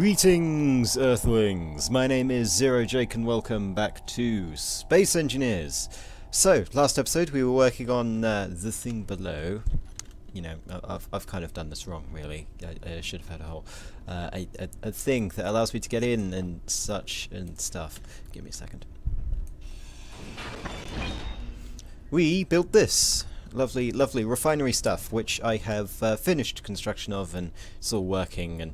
Greetings, Earthlings! My name is Zero Jake and welcome back to Space Engineers. So, last episode we were working on the thing below. You know, I've kind of done this wrong, really. I should have had a whole a thing that allows me to get in and such and stuff. Give me a second. We built this lovely refinery stuff, which I have finished construction of, and it's all working and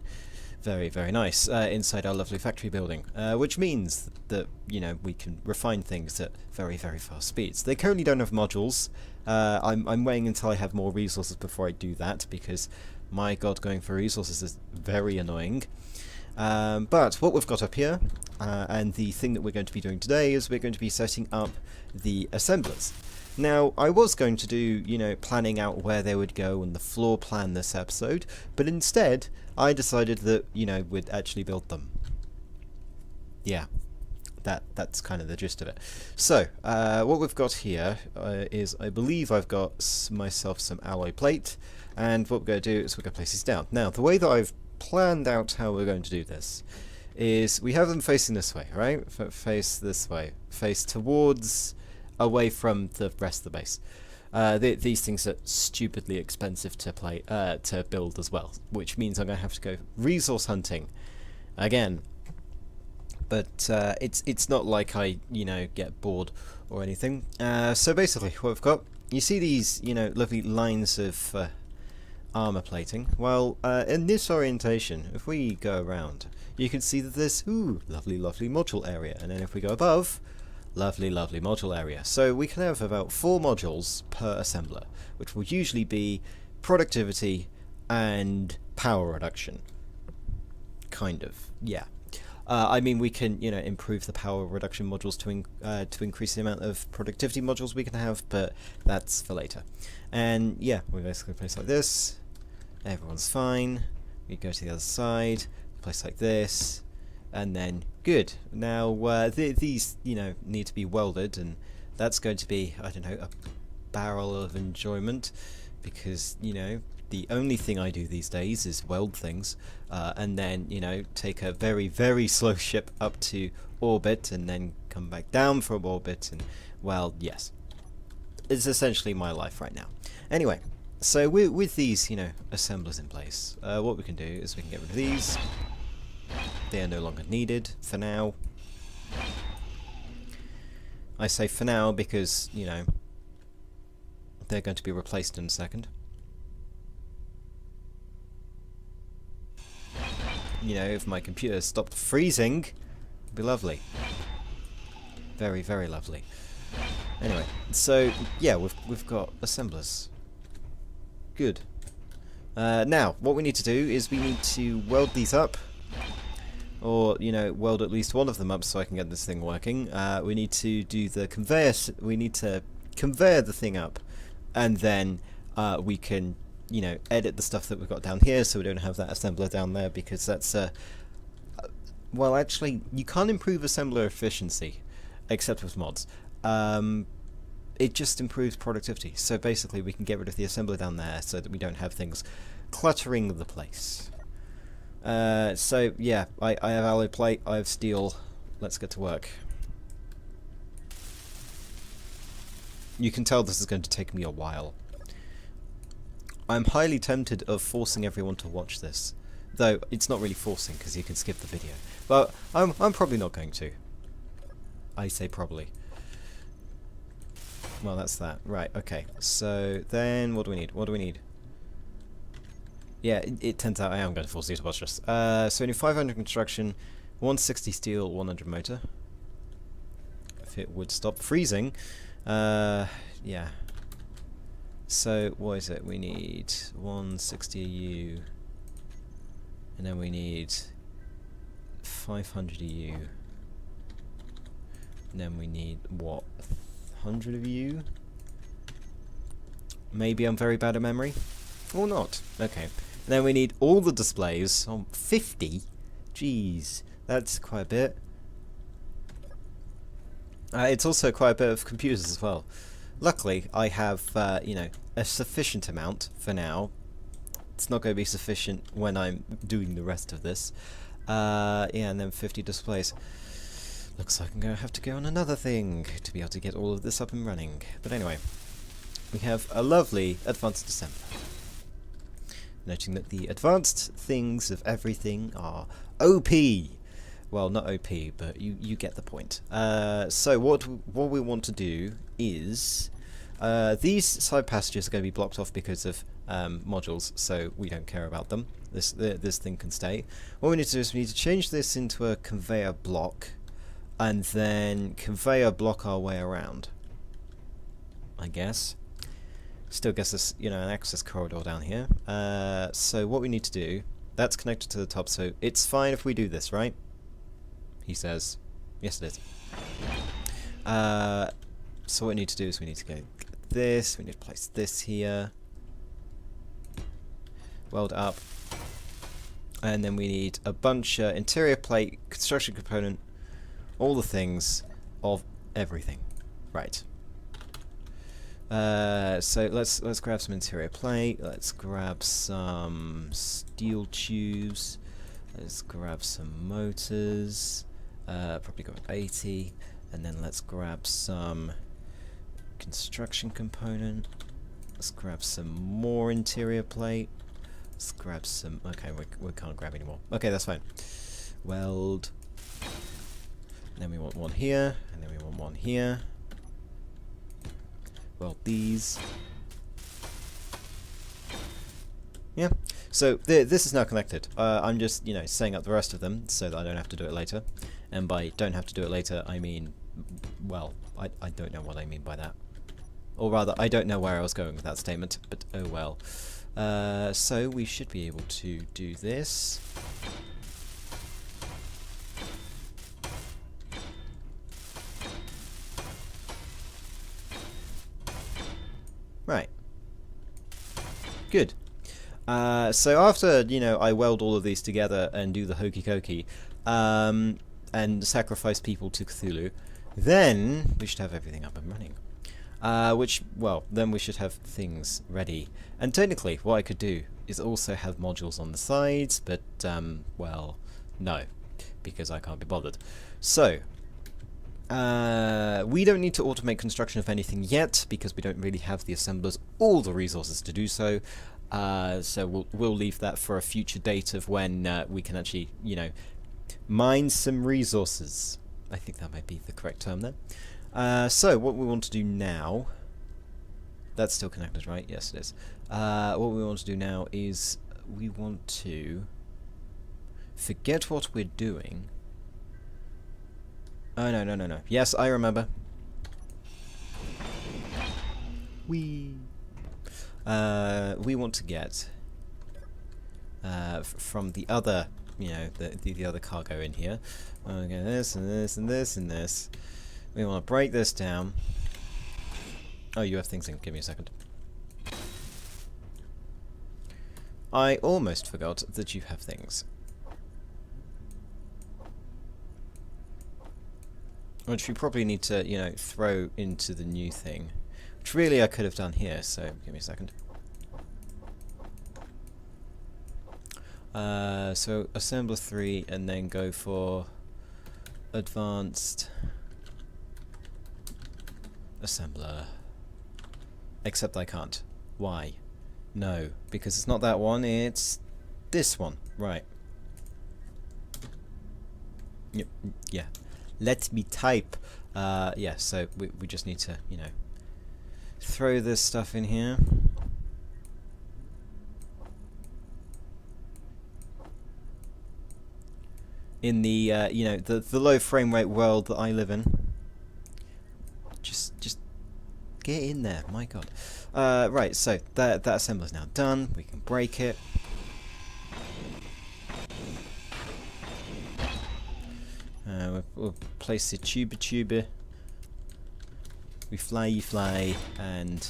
very nice inside our lovely factory building, which means that, you know, we can refine things at very fast speeds. They currently don't have modules. I'm waiting until I have more resources before I do that, because my god, going for resources is very annoying. But what we've got up here, and the thing that we're going to be doing today, is we're going to be setting up the assemblers. Now, I was going to do, you know, planning out where they would go and the floor plan this episode, but instead, I decided that, you know, we'd actually build them. Yeah, that's kind of the gist of it. So, what we've got here is, I believe I've got myself some alloy plate, and what we're going to do is we're going to place these down. Now, the way that I've planned out how we're going to do this is we have them facing this way, right? Face this way. Face towards, away from the rest of the base. These things are stupidly expensive to build as well, which means I'm going to have to go resource hunting again. But it's not like I, you know, get bored or anything. So basically, what we've got, you see these, you know, lovely lines of armor plating. Well, in this orientation, if we go around, you can see that there's lovely module area, and then if we go above, lovely module area. So we can have about 4 modules per assembler, which will usually be productivity and power reduction. Kind of, yeah. I mean, we can, you know, improve the power reduction modules to increase the amount of productivity modules we can have, but that's for later. And yeah, we basically place like this. Everyone's fine. We go to the other side, place like this. And then, good. Now, these, you know, need to be welded, and that's going to be, I don't know, a barrel of enjoyment, because, you know, the only thing I do these days is weld things, and then, you know, take a very slow ship up to orbit, and then come back down from orbit, and, well, yes. It's essentially my life right now. Anyway, so with these, you know, assemblers in place, what we can do is we can get rid of these. They are no longer needed for now. I say for now because, you know, they're going to be replaced in a second. You know, if my computer stopped freezing, it'd be lovely. Very lovely. Anyway, so yeah, we've got assemblers. Good. Now, what we need to do is we need to weld these up. Or, you know, weld at least one of them up so I can get this thing working. We need to do the conveyor. We need to conveyor the thing up, and then we can, you know, edit the stuff that we've got down here, so we don't have that assembler down there, because that's well, actually, you can't improve assembler efficiency except with mods. It just improves productivity. So basically, we can get rid of the assembler down there so that we don't have things cluttering the place. So yeah, I have alloy plate, I have steel. Let's get to work. You can tell this is going to take me a while. I'm highly tempted of forcing everyone to watch this, though it's not really forcing because you can skip the video. But I'm probably not going to. I say probably. Well, that's that. Right, okay. So then what do we need? What do we need? Yeah, it turns out I am going to force you to watch this. So we need 500 construction, 160 steel, 100 motor. If it would stop freezing. Yeah. So, what is it? We need 160 AU. And then we need 500 AU. And then we need, what, 100 of you? Maybe I'm very bad at memory? Or not. Okay. And then we need all the displays. 50? Jeez, that's quite a bit. It's also quite a bit of computers as well. Luckily, I have, you know, a sufficient amount for now. It's not going to be sufficient when I'm doing the rest of this. Yeah, and then 50 displays. Looks like I'm going to have to go on another thing to be able to get all of this up and running. But anyway, we have a lovely advanced assembler. Noting that the advanced things of everything are OP. Well, not OP, but you get the point. So what we want to do is these side passages are going to be blocked off because of modules, so we don't care about them. This thing can stay. What we need to do is we need to change this into a conveyor block, and then conveyor block our way around, I guess. Still gets us, you know, an access corridor down here. So what we need to do, that's connected to the top, so it's fine if we do this, right? He says. Yes, it is. So what we need to do is we need to go this, we need to place this here, weld up, and then we need a bunch interior plate, construction component, all the things of everything. Right. So let's grab some interior plate, let's grab some steel tubes, let's grab some motors, probably got 80, and then let's grab some construction component, let's grab some more interior plate, let's grab some, okay, we can't grab anymore, okay, that's fine, weld, and then we want one here, and then we want one here, well, these. Yeah, so this is now connected. I'm just, you know, setting up the rest of them so that I don't have to do it later. And by don't have to do it later, I mean, well, I don't know what I mean by that. Or rather, I don't know where I was going with that statement, but oh well. So we should be able to do this. Right. Good. So after, you know, I weld all of these together and do the hokey cokey, and sacrifice people to Cthulhu, then we should have everything up and running. Which, well, then we should have things ready. And technically, what I could do is also have modules on the sides, but, well, no, because I can't be bothered. So, we don't need to automate construction of anything yet, because we don't really have the assemblers or the resources to do so. So we'll leave that for a future date of when we can actually, you know, mine some resources. I think that might be the correct term then. So what we want to do now, that's still connected, right? Yes, it is. What we want to do now is we want to forget what we're doing. Oh, no. Yes, I remember. We want to get from the other, you know, the other cargo in here. Okay, this and this and this and this. We want to break this down. Oh, you have things in. Give me a second. I almost forgot that you have things. Which we probably need to, you know, throw into the new thing. Which really I could have done here, so give me a second. So assembler 3 and then go for advanced assembler. Except I can't. Why? No, because it's not that one, it's this one. Right. Yep, yeah. Let me type. Yeah, so we just need to, you know, throw this stuff in here. In the, you know, the low frame rate world that I live in. Just get in there, my god. Right, so that assembler's now done. We can break it. We'll place the tuber. We fly, and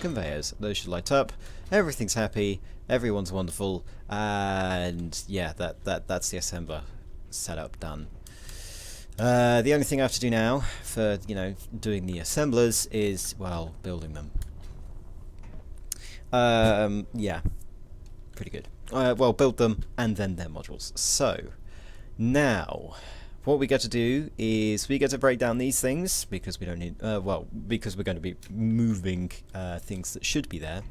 conveyors. Those should light up. Everything's happy. Everyone's wonderful. And yeah, that's the assembler setup done. The only thing I have to do now for, you know, doing the assemblers is, well, building them. Yeah, pretty good. Well, build them and then their modules. So Now, what we get to do is we get to break down these things because we don't need, well, because we're going to be moving things that should be there,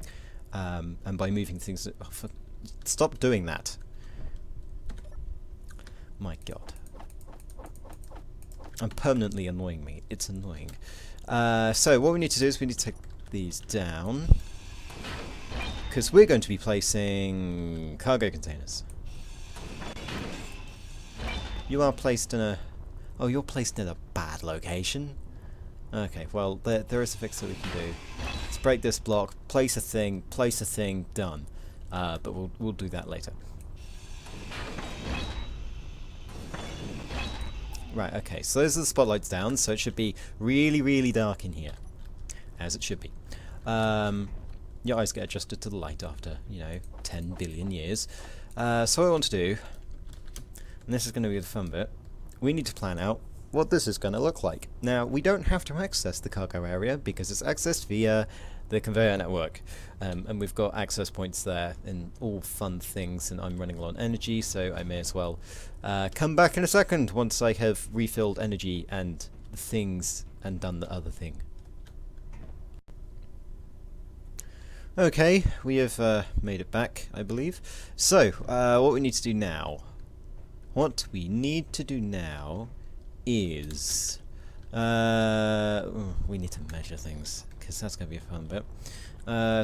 and by moving things that, stop doing that. My god. I'm permanently annoying me. It's annoying. So what we need to do is we need to take these down, because we're going to be placing cargo containers. You are placed in a... Oh, you're placed in a bad location. Okay, well, there is a fix that we can do. Let's break this block, place a thing, done. But we'll do that later. Right, okay, so those are the spotlights down, so it should be really, really dark in here. As it should be. Your eyes get adjusted to the light after, 10 billion years. So what I want to do, and this is going to be the fun bit, we need to plan out what this is going to look like. Now, we don't have to access the cargo area because it's accessed via the conveyor network. And we've got access points there and all fun things, and I'm running low on energy, so I may as well come back in a second once I have refilled energy and things and done the other thing. Okay, we have made it back, I believe. So, what we need to do now... What we need to do now is... we need to measure things, because that's going to be a fun bit.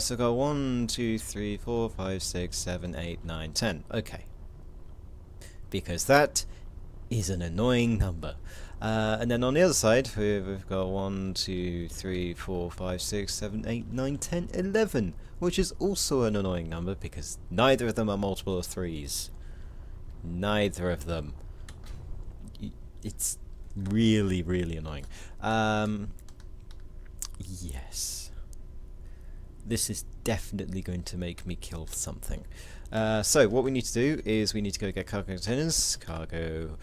So go 1, 2, 3, 4, 5, 6, 7, 8, 9, 10. Okay. Because that is an annoying number. And then on the other side, we've got 1, 2, 3, 4, 5, 6, 7, 8, 9, 10, 11. Which is also an annoying number, because neither of them are multiple of 3s. Neither of them. It's really, really annoying. Yes. This is definitely going to make me kill something. So what we need to do is we need to go get cargo containers. Cargo.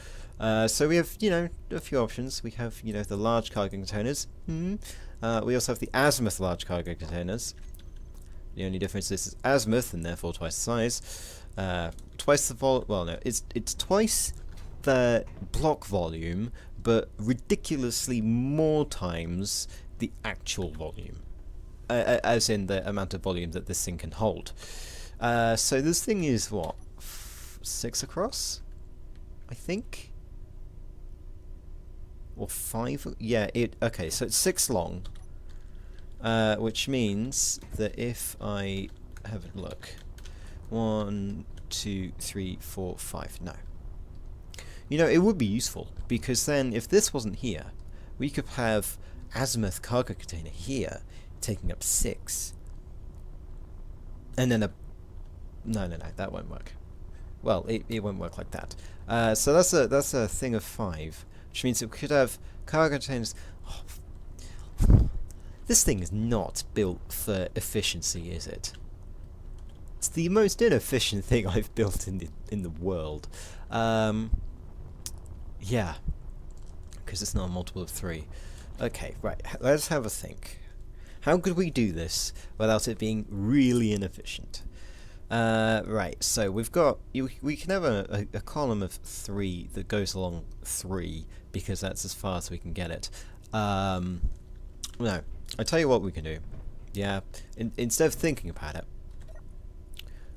So we have, a few options. We have, the large cargo containers. We also have the azimuth large cargo containers. The only difference is it's azimuth and therefore twice the size. Twice the well, no, it's twice the block volume, but ridiculously more times the actual volume, as in the amount of volume that this thing can hold. So this thing is what, 6 across, I think, or 5? Yeah, okay. So it's 6 long, which means that if I have a look, 1, 2, 3, 4, 5. No. It would be useful, because then if this wasn't here, we could have azimuth cargo container here, taking up 6. And then no, that won't work. Well, it won't work like that. So that's a thing of 5, which means that we could have cargo containers... Oh, this thing is not built for efficiency, is it? It's the most inefficient thing I've built in the world. Yeah, because it's not a multiple of 3. Okay, right. Let's have a think. How could we do this without it being really inefficient? Right. So we've got we can have a column of 3 that goes along 3 because that's as far as we can get it. No, I tell you what we can do. Yeah. Instead of thinking about it,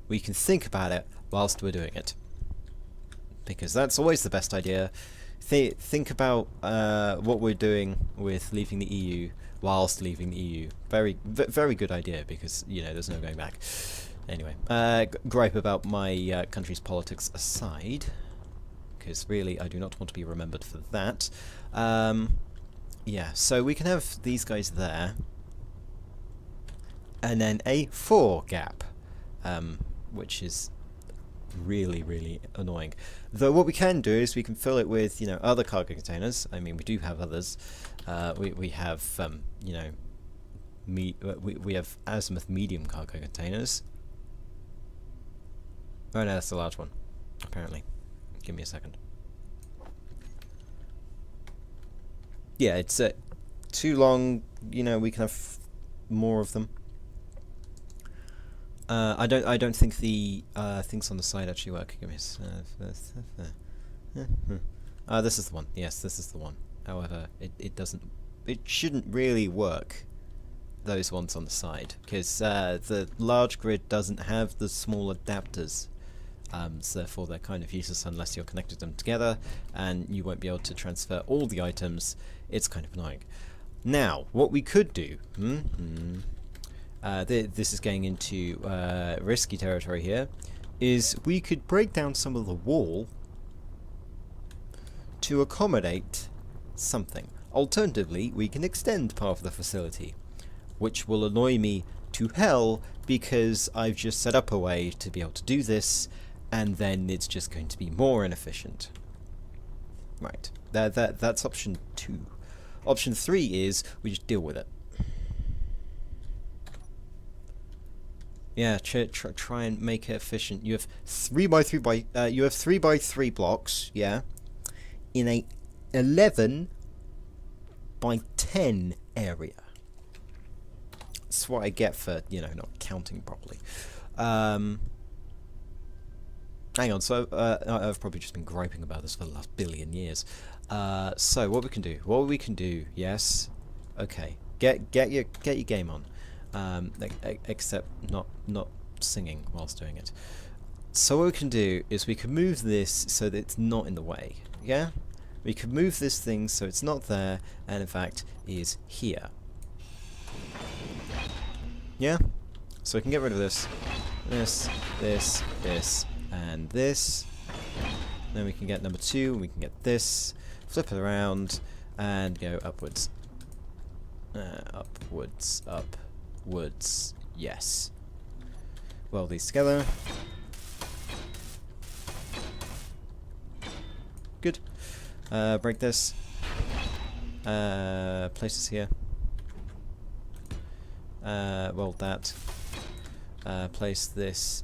we can think about it whilst we're doing it, because that's always the best idea. Think about what we're doing with leaving the EU whilst leaving the EU. Very good idea, because there's no going back. Anyway, gripe about my country's politics aside, because really I do not want to be remembered for that. Yeah, so we can have these guys there, and then a 4 gap. Which is really, really annoying. Though what we can do is we can fill it with, other cargo containers. I mean, we do have others. We have, we have azimuth medium cargo containers. Oh no, that's the large one, apparently. Give me a second. Yeah, it's too long. We can have more of them. I don't think the things on the side actually work. Give me This is the one. Yes, this is the one. However, it doesn't... It shouldn't really work, those ones on the side, because the large grid doesn't have the small adapters. So therefore they're kind of useless unless you're connected them together, and you won't be able to transfer all the items. It's kind of annoying. Now, what we could do... this is getting into risky territory here, is we could break down some of the wall to accommodate something. Alternatively, we can extend part of the facility, which will annoy me to hell because I've just set up a way to be able to do this, and then it's just going to be more inefficient. Right, that's option 2. Option 3 is we just deal with it. Yeah, try and make it efficient. You have 3 by 3 blocks, yeah, in a 11 by 10 area. That's what I get for, you know, not counting properly. Hang on, so I've probably just been griping about this for the last billion years. So what we can do, yes, okay, get your game on. Except not singing whilst doing it. So what we can do is we can move this so that it's not in the way. Yeah, we can move this thing so it's not there, and in fact is here. Yeah, so we can get rid of this, and this. Then we can get number 2. And we can get this. Flip it around and go upwards. Upwards, yes. Weld these together. Good. Break this. Place this here. Weld that. Place this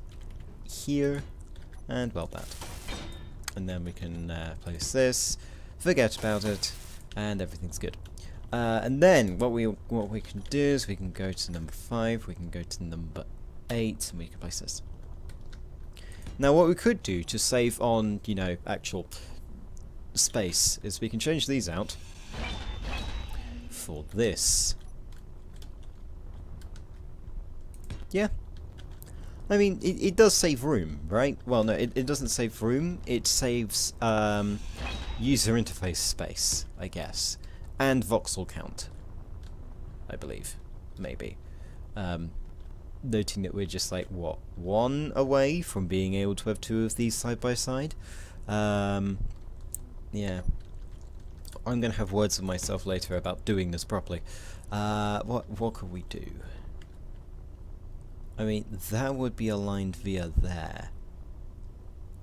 here. And weld that. And then we can place this. Forget about it. And everything's good. And then what we can do is we can go to number 5, we can go to number 8, and we can place this. Now what we could do to save on, you know, actual space is we can change these out for this. Yeah. I mean, it does save room, right? Well, no, it doesn't save room. It saves user interface space, I guess. And voxel count, I believe, maybe. Noting that we're just like, what, 1 away from being able to have 2 of these side by side? Yeah. I'm going to have words with myself later about doing this properly. What could we do? I mean, that would be aligned via there.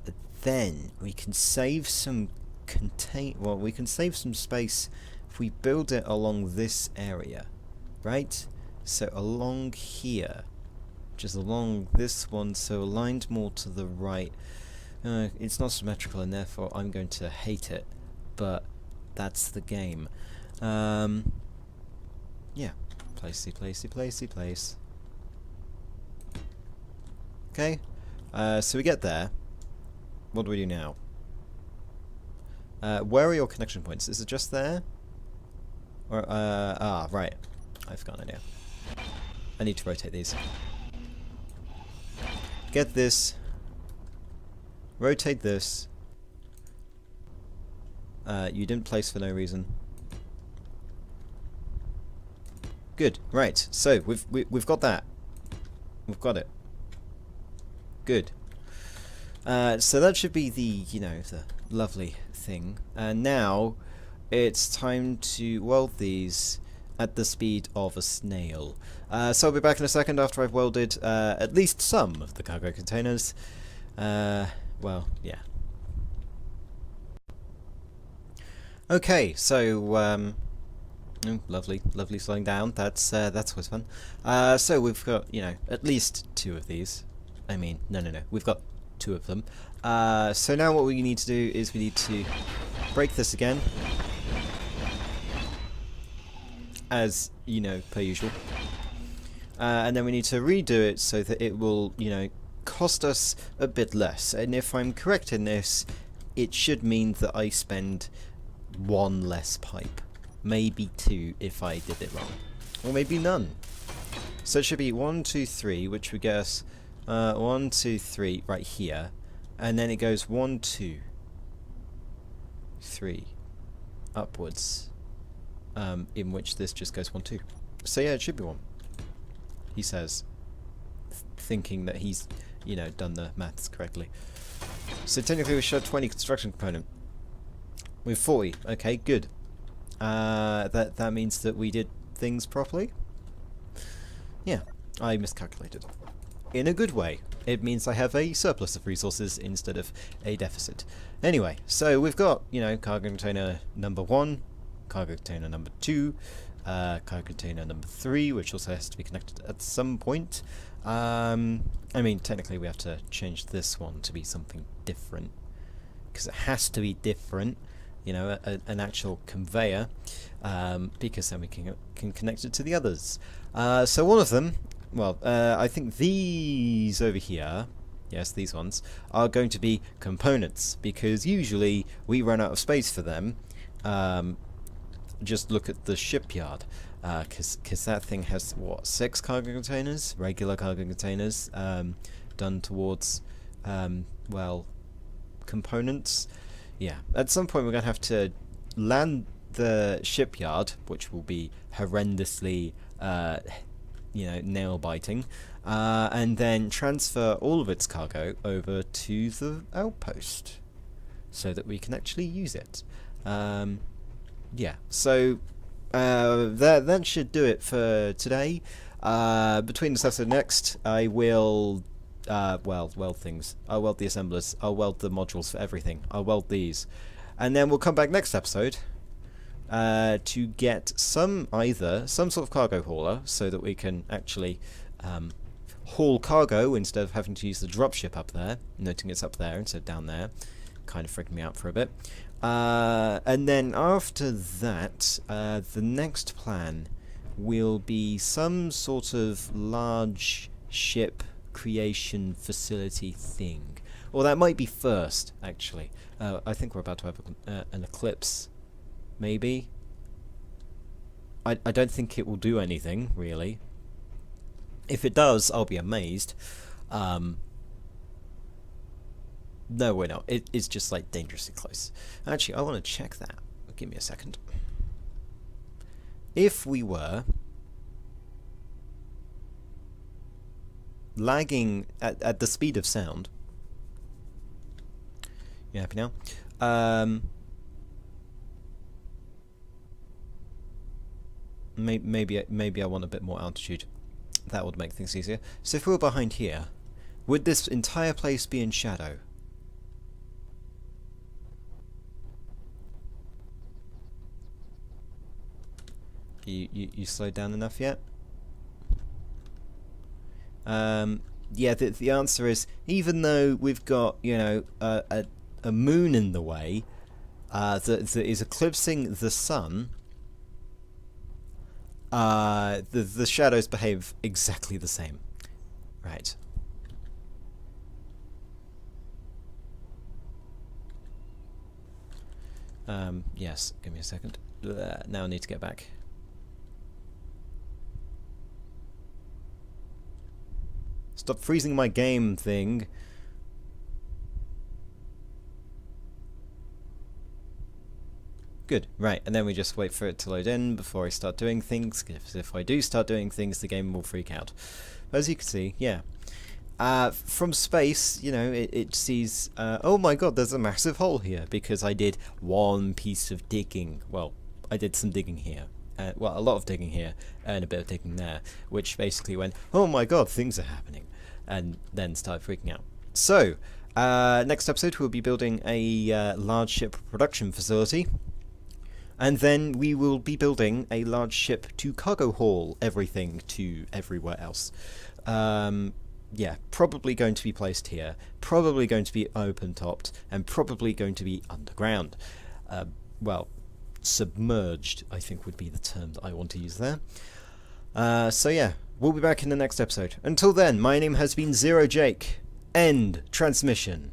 But then we can save some we can save some space if we build it along this area, right? So along here, just along this one, so aligned more to the right. It's not symmetrical, and therefore I'm going to hate it, but that's the game. Yeah, placey, placey, placey, place. Okay, so we get there. What do we do now? Where are your connection points? Is it just there? Or, right. I've got an idea. I need to rotate these. Get this. Rotate this. You didn't place for no reason. Good. Right. So we've got that. We've got it. Good. So that should be the, you know, the lovely thing. And now it's time to weld these at the speed of a snail. So I'll be back in a second after I've welded at least some of the cargo containers. Well, yeah. Okay, so lovely slowing down. That's always fun. So we've got, you know, at least 2 of these. I mean, no. We've got 2 of them. So now what we need to do is we need to break this again, as you know, per usual. And then we need to redo it so that it will, you know, cost us a bit less. And if I'm correct in this, it should mean that I spend 1 less pipe. Maybe 2 if I did it wrong. Or maybe none. So it should be 1, 2, 3, which would get us 1, 2, 3 right here. And then it goes 1, 2, 3 upwards. In which this just goes 1, 2. So yeah, it should be 1. He says, thinking that he's, you know, done the maths correctly. So technically we should have 20 construction component. With 40. Okay, good. That means that we did things properly. Yeah, I miscalculated. In a good way. It means I have a surplus of resources instead of a deficit. Anyway, so we've got, you know, cargo container number 1, cargo container number 2, cargo container number 3, which also has to be connected at some point. I mean, technically we have to change this one to be something different, because it has to be different, you know, an actual conveyor, because then we can connect it to the others. So one of them, well, I think these over here, yes, these ones, are going to be components, because usually we run out of space for them. Just look at the shipyard, because that thing has, what, 6 cargo containers? Regular cargo containers, done towards, well, components. Yeah, at some point we're going to have to land the shipyard, which will be horrendously, you know, nail-biting, and then transfer all of its cargo over to the outpost, so that we can actually use it. Yeah, so that should do it for today. Between this episode and next, I will weld things. I'll weld the assemblers. I'll weld the modules for everything. I'll weld these, and then we'll come back next episode to get either some sort of cargo hauler, so that we can actually haul cargo instead of having to use the dropship up there. Noting it's up there instead of down there, kind of freaking me out for a bit. And then after that, the next plan will be some sort of large ship creation facility thing. Or that might be first, actually. I think we're about to have an eclipse, maybe. I don't think it will do anything, really. If it does, I'll be amazed. No, we're not. It's just, like, dangerously close. Actually, I want to check that. Give me a second. If we were lagging at the speed of sound... You happy now? Maybe I want a bit more altitude. That would make things easier. So if we were behind here, would this entire place be in shadow? You slowed down enough yet? Yeah, the answer is, even though we've got, you know, a moon in the way that is eclipsing the sun, the shadows behave exactly the same. Right. Yes, give me a second. Now I need to get back. Stop freezing my game thing. Good, right, and then we just wait for it to load in before I start doing things, because if I do start doing things, the game will freak out. As you can see, yeah. From space, you know, it sees, oh my god, there's a massive hole here, because I did one piece of digging. Well, I did some digging here. Well, a lot of digging here, and a bit of digging there, which basically went, oh my god, things are happening, and then started freaking out. So, next episode we'll be building a large ship production facility, and then we will be building a large ship to cargo haul everything to everywhere else. Yeah, probably going to be placed here, probably going to be open-topped, and probably going to be underground. Well, submerged, I think would be the term that I want to use there. So yeah, we'll be back in the next episode. Until then, my name has been Zero Jake. End transmission.